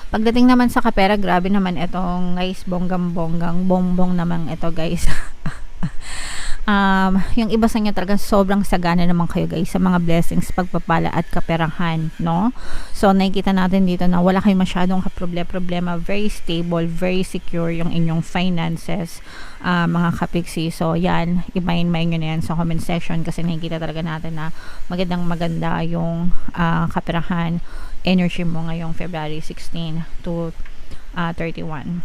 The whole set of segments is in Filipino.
Pagdating naman sa kapera, grabe naman itong guys, bonggang-bonggang, bongbong naman ito guys. Yung iba sa inyo talagang sobrang sagana naman kayo guys sa mga blessings, pagpapala at kaperahan, no? So nakikita natin dito na wala kayong masyadong problema, very stable, very secure yung inyong finances, mga kapiksi. So yan, i-mind nyo na yan sa comment section kasi nakikita talaga natin na maganda yung kaperahan energy mo ngayong February 16 to 31.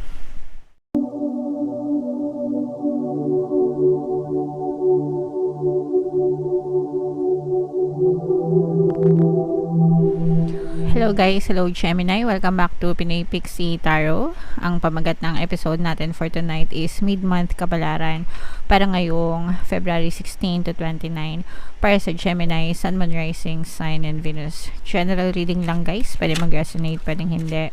Hello guys, hello Gemini, welcome back to Pinoy Pixie Tarot. Ang pamagat ng episode natin for tonight is mid-month kapalaran para ngayong February 16 to 29 para sa Gemini, Sun, Moon, Rising, Sign, and Venus. General reading lang guys, pwede mag-resonate, pwedeng hindi.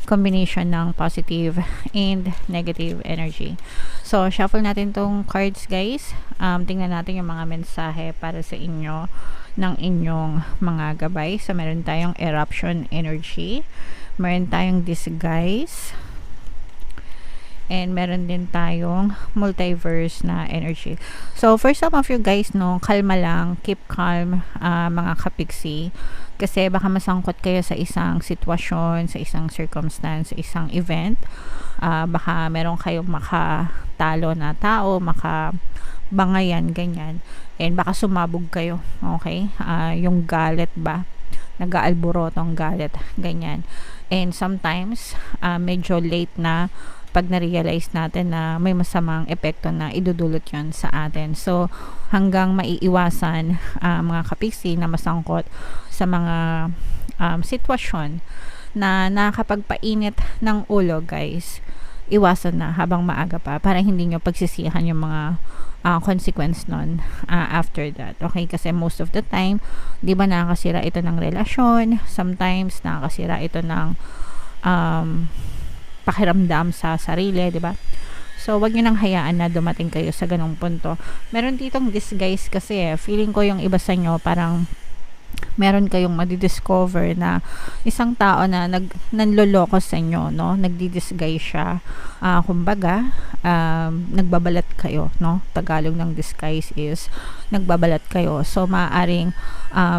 Combination ng positive and negative energy. So, shuffle natin tong cards guys. Tingnan natin yung mga mensahe para sa inyo ng inyong mga gabay. So, meron tayong eruption energy, meron tayong disguise, and meron din tayong multiverse na energy. So, for some of you guys, no, kalma lang, keep calm, mga kapiksi, kasi baka masangkot kayo sa isang sitwasyon, sa isang circumstance, sa isang event. Baka meron kayong makatalo na tao, makabangayan, ganyan, and baka sumabog kayo, okay? Yung galit ba, nag-aalborotong galit, ganyan. And sometimes, medyo late na pag na-realize natin na may masamang epekto na idudulot yon sa atin. So, hanggang maiiwasan, mga kapiksi na masangkot sa mga sitwasyon na nakakapagpainit ng ulo guys, iwasan na habang maaga pa para hindi nyo pagsisihan yung mga consequence nun after that. Okay, kasi most of the time, di ba nakakasira ito ng relasyon, sometimes nakakasira ito ng pakiramdam sa sarili, di ba? So, wag niyo nang hayaan na dumating kayo sa ganung punto. Meron ditong disguise kasi feeling ko yung iba sa inyo parang meron kayong madidiscover na isang tao na nanloloko sa inyo, no? Nagdi-disguise siya. Kumbaga, nagbabalat kayo, no? Tagalog ng disguise is nagbabalat kayo. So, maaaring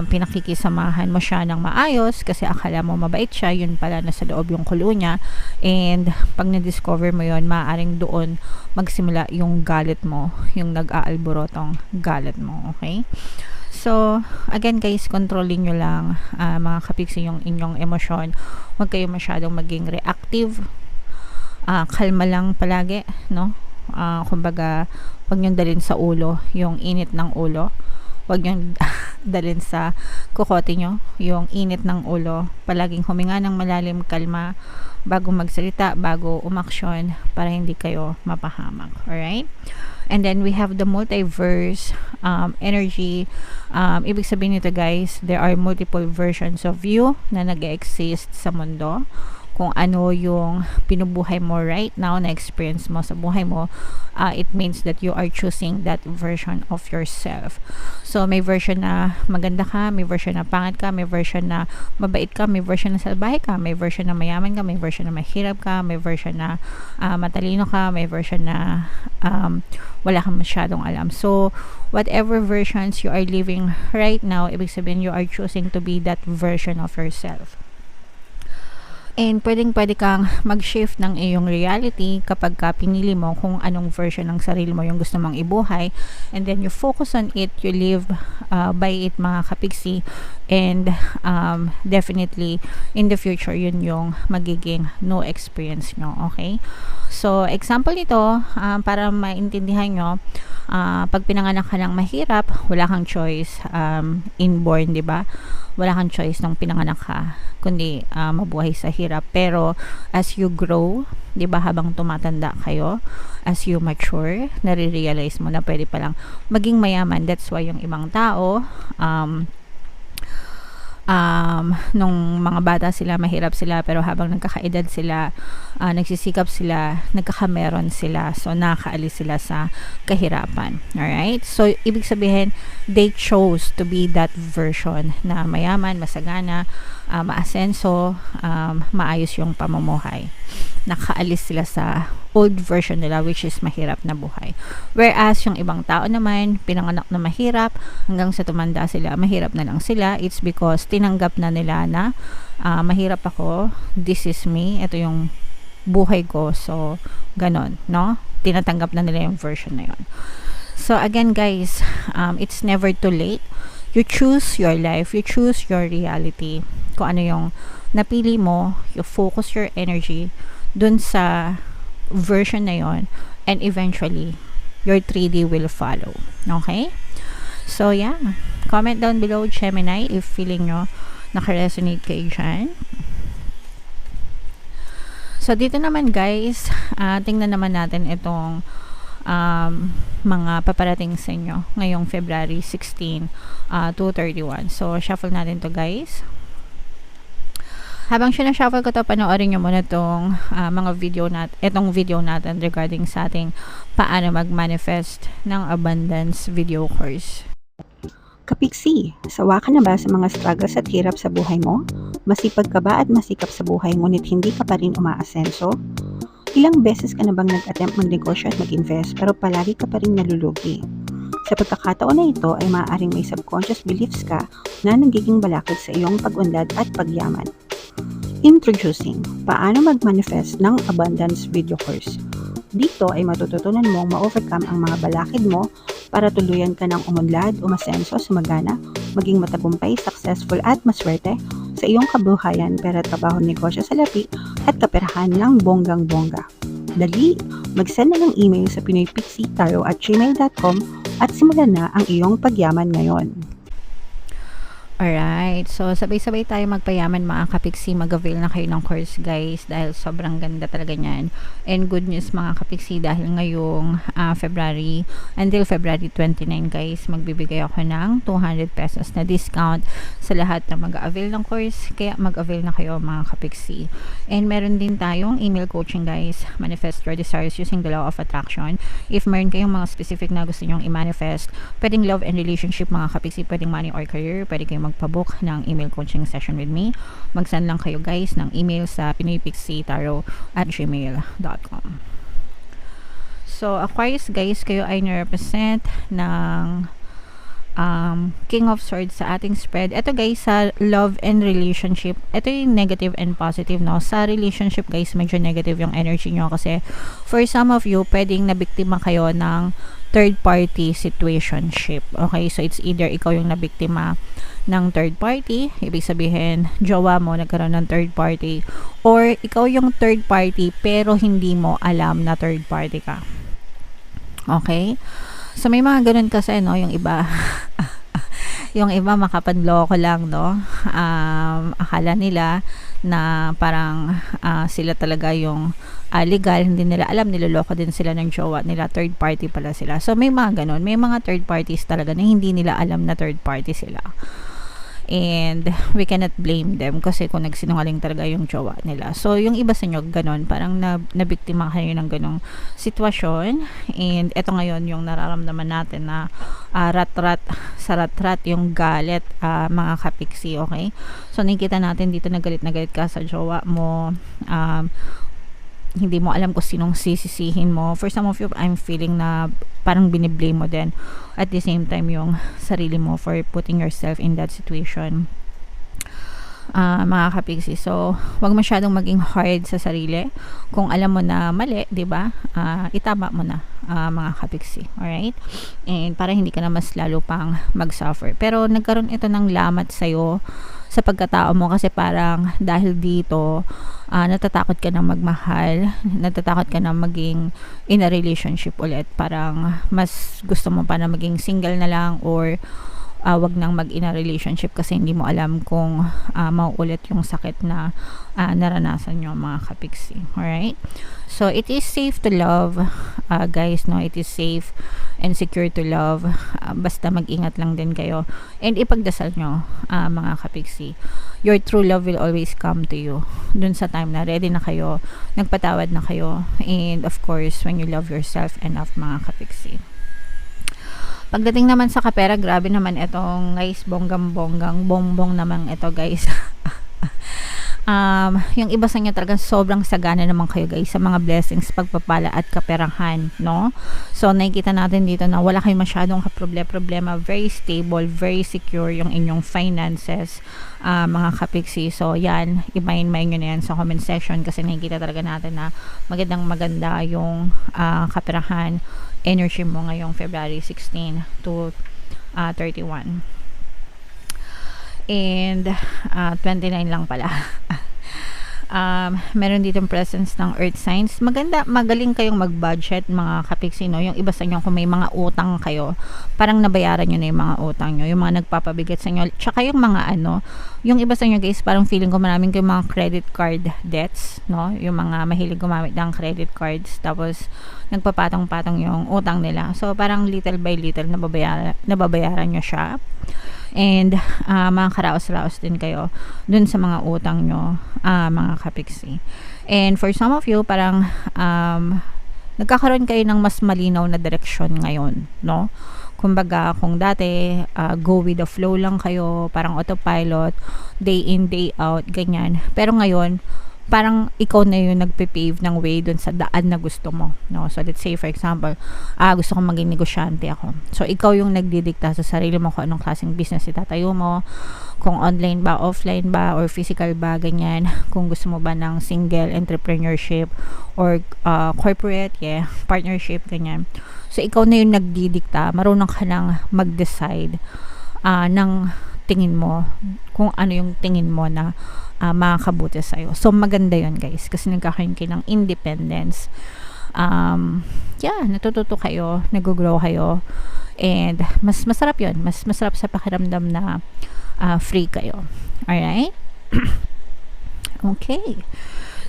pinakikisamahan mo siya ng maayos kasi akala mo mabait siya, yun pala nasa loob yung kulo niya. And pag na-discover mo yun, maaaring doon magsimula yung galit mo, yung nag-aalborotong galit mo, okay? So, again guys, kontrolin nyo lang, mga kapiksi, yung inyong emosyon. Huwag kayo masyadong maging reactive. Kalma lang palagi, no? Kumbaga, huwag nyo dalhin sa ulo yung init ng ulo. Huwag nyo dalhin sa kukote nyo yung init ng ulo. Palaging huminga ng malalim, kalma, bago magsalita, bago umaksyon, para hindi kayo mapahamak. Alright? And then we have the multiverse energy. Ibig sabihin nito guys, there are multiple versions of you na nag-exist sa mundo. Kung ano yung pinubuhay mo right now, na experience mo sa buhay mo, it means that you are choosing that version of yourself. So, may version na maganda ka, may version na pangit ka, may version na mabait ka, may version na salbahe ka, may version na mayaman ka, may version na mahirap ka, may version na matalino ka, may version na wala kang masyadong alam. So, whatever versions you are living right now, ibig sabihin you are choosing to be that version of yourself. And pwede kang mag-shift ng iyong reality kapag ka pinili mo kung anong version ng sarili mo yung gusto mong ibuhay. And then you focus on it, you live by it, mga kapiksi. And definitely, in the future, yun yung magiging no experience nyo. Okay? So, example nito, para maintindihan nyo, pag pinanganak ka ng mahirap, wala kang choice, inborn, di ba? Wala kang choice nung pinanganak ka, kundi mabuhay sa hirap. Pero as you grow, 'di ba, habang tumatanda kayo, as you mature, nare-realize mo na pwede palang maging mayaman. That's why yung ibang tao nung mga bata sila, mahirap sila, pero habang nagkakaedad sila, nagsisikap sila, nagkakameron sila, so nakaalis sila sa kahirapan. Alright? So, ibig sabihin, they chose to be that version na mayaman, masagana, maasenso, maayos yung pamumuhay. Nakaalis sila sa old version nila, which is mahirap na buhay. Whereas yung ibang tao naman, pinanganak na mahirap, hanggang sa tumanda sila, mahirap na lang sila. It's because tinanggap na nila na mahirap ako, this is me, ito yung buhay ko, so ganon, no? Tinatanggap na nila yung version na yun. So again guys, it's never too late. You choose your life, you choose your reality. Kung ano yung napili mo, you focus your energy dun sa version na yon, and eventually your 3D will follow. Okay? So yeah, comment down below, Gemini, if feeling nyo naka-resonate kayo dyan. So dito naman guys, tingnan naman natin itong mga paparating sa inyo ngayong February 16 to 31. So shuffle natin to guys. Habang sinashuffle ko to, panoorin nyo muna itong itong video natin regarding sa ating paano mag-manifest ng abundance video course. Kapiksi, sawa ka na ba sa mga struggles at hirap sa buhay mo? Masipag ka ba at masikap sa buhay ngunit hindi ka pa rin umaasenso? Ilang beses ka na bang nag-attempt magnegosyo at mag-invest pero palagi ka pa rin nalulugi? Sa pagkakataon na ito ay maaaring may subconscious beliefs ka na nagiging balakid sa iyong pag-unlad at pagyaman. Introducing, paano mag-manifest ng abundance video course. Dito ay matututunan mong ma-overcome ang mga balakid mo para tuluyan ka ng umunlad, umasenso, sumagana, maging matagumpay, successful at maswerte sa iyong kabuhayan, pera, trabaho, negosyo, salapi at kaperahan ng bonggang-bongga. Dali, mag-send na ng email sa pinoypixitaro@gmail.com at simulan na ang iyong pagyaman ngayon. Alright, so sabay-sabay tayo magpayaman mga kapiksi. Mag-avail na kayo ng course guys dahil sobrang ganda talaga niyan. And good news mga kapiksi, dahil ngayong February until February 29 guys, magbibigay ako ng 200 pesos na discount sa lahat na mag-avail ng course. Kaya mag-avail na kayo mga kapiksi. And meron din tayong email coaching guys, manifest your desires using the law of attraction. If meron kayong mga specific na gusto nyong i-manifest, pwedeng love and relationship mga kapiksi, pwedeng money or career, pwede kayong magpabook ng email coaching session with me. Mag-send lang kayo guys ng email sa pinoypixitaro@gmail.com. So Aquarius guys, kayo ay na-represent ng King of Swords sa ating spread. Ito guys, sa love and relationship, ito yung negative and positive, no? Sa relationship guys, medyo negative yung energy nyo kasi for some of you, pwedeng nabiktima kayo ng third party situationship. Okay, so it's either ikaw yung nabiktima ng third party, ibig sabihin jowa mo nagkaroon ng third party, or ikaw yung third party pero hindi mo alam na third party ka. Okay, so may mga ganun kasi, no, yung iba yung iba makapanloko lang, no, akala nila na parang sila talaga yung legal, hindi nila alam, niloloko din sila ng jowa nila, third party pala sila. So may mga ganun, may mga third parties talaga na hindi nila alam na third party sila, and we cannot blame them kasi kung nagsinungaling talaga yung jowa nila. So yung iba sa inyo ganun, parang nabiktima kayo ng ganung sitwasyon, and eto ngayon yung nararamdaman natin na rat-rat yung galit mga kapiksi. Okay, so nakikita natin dito na galit ka sa jowa mo, hindi mo alam kung sinong sisisihin mo. For some of you, I'm feeling na parang biniblame mo din at the same time yung sarili mo for putting yourself in that situation, mga kapiksi. So wag masyadong maging hard sa sarili. Kung alam mo na mali, di ba, itama mo na, mga kapiksi. Alright, and para hindi ka na mas lalo pang mag-suffer. Pero nagkaroon ito ng lamat sa'yo sa pagkatao mo kasi parang dahil dito natatakot ka na magmahal, natatakot ka na maging in a relationship ulit. Parang mas gusto mo pa na maging single na lang, or wag nang mag-in a relationship kasi hindi mo alam kung mauulit yung sakit na naranasan nyo, mga kapiksi. Alright? So, it is safe to love, guys, no? It is safe and secure to love. Basta mag-ingat lang din kayo. And ipagdasal nyo, mga kapiksi. Your true love will always come to you. Dun sa time na ready na kayo, nagpatawad na kayo. And of course, when you love yourself enough, mga kapiksi. Pagdating naman sa kapera, grabe naman itong guys, bongbong naman ito, guys. Yung iba sa inyo talagang sobrang sagana naman kayo, guys, sa mga blessings, pagpapala at kaperahan, no? So, nakikita natin dito na wala kayong masyadong problema, very stable, very secure yung inyong finances, mga kapiksi. So, yan, imayin-mayin nyo na yan sa comment section kasi nakikita talaga natin na maganda yung kaperahan energy mo ngayong February 16 to 31. And 29 lang pala. Meron ditong presence ng earth signs. Magaling kayong mag-budget, mga kapiksi, no? Yung iba sa inyo, kung may mga utang kayo, parang nabayaran nyo na yung mga utang nyo, yung mga nagpapabigat sa inyo, tsaka yung mga yung iba sa inyo, guys, parang feeling ko maraming kayong mga credit card debts, no? Yung mga mahilig gumamit ng credit cards, tapos nagpapatong-patong yung utang nila. So, parang little by little nababayaran nyo siya. And mga karaos-raos din kayo dun sa mga utang nyo, mga kapiksi. And for some of you, parang nagkakaroon kayo ng mas malinaw na direksyon ngayon, no? Kumbaga, kung dati go with the flow lang kayo, parang autopilot, day in, day out, ganyan. Pero ngayon, parang ikaw na yung nagpe-pave ng way dun sa daan na gusto mo, no? So let's say for example, gusto kong maging negosyante ako. So ikaw yung nagdidikta sa sarili mo kung anong klaseng business itatayo mo, kung online ba, offline ba, or physical ba, ganyan. Kung gusto mo ba ng single entrepreneurship or corporate, partnership, ganyan. So ikaw na yung nagdidikta, marunong ka nang mag-decide ng tingin mo, kung ano yung tingin mo na makakabuti sa'yo. So, maganda yun, guys, kasi nagkakaroon kayo ng independence. Natututo kayo, nag-grow kayo, and mas masarap yun. Mas masarap sa pakiramdam na free kayo. Alright? Okay.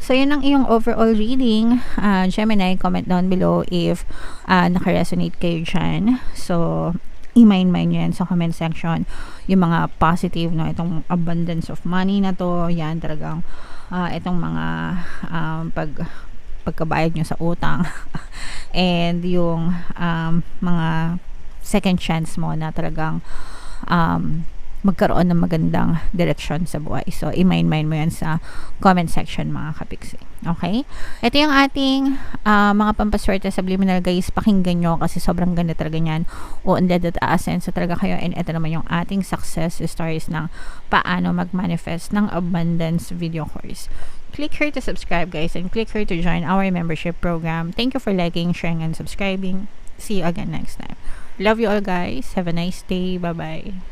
So, yun ang iyong overall reading. Gemini, comment down below if naka-resonate kayo dyan. So, i-mind nyo yan sa comment section yung mga positive, no? Itong abundance of money na to, yan talagang itong mga pagkabayad nyo sa utang and yung mga second chance mo na talagang magkaroon ng magandang direksyon sa buhay. So, i-mind mo yan sa comment section, mga kapiksi. Okay? Ito yung ating mga pampaswerte subliminal, guys. Pakinggan nyo kasi sobrang ganda talaga yan. Unled at aasenso talaga kayo. And ito naman yung ating success stories ng paano mag-manifest ng abundance video course. Click here to subscribe, guys, and click here to join our membership program. Thank you for liking, sharing, and subscribing. See you again next time. Love you all, guys. Have a nice day. Bye-bye.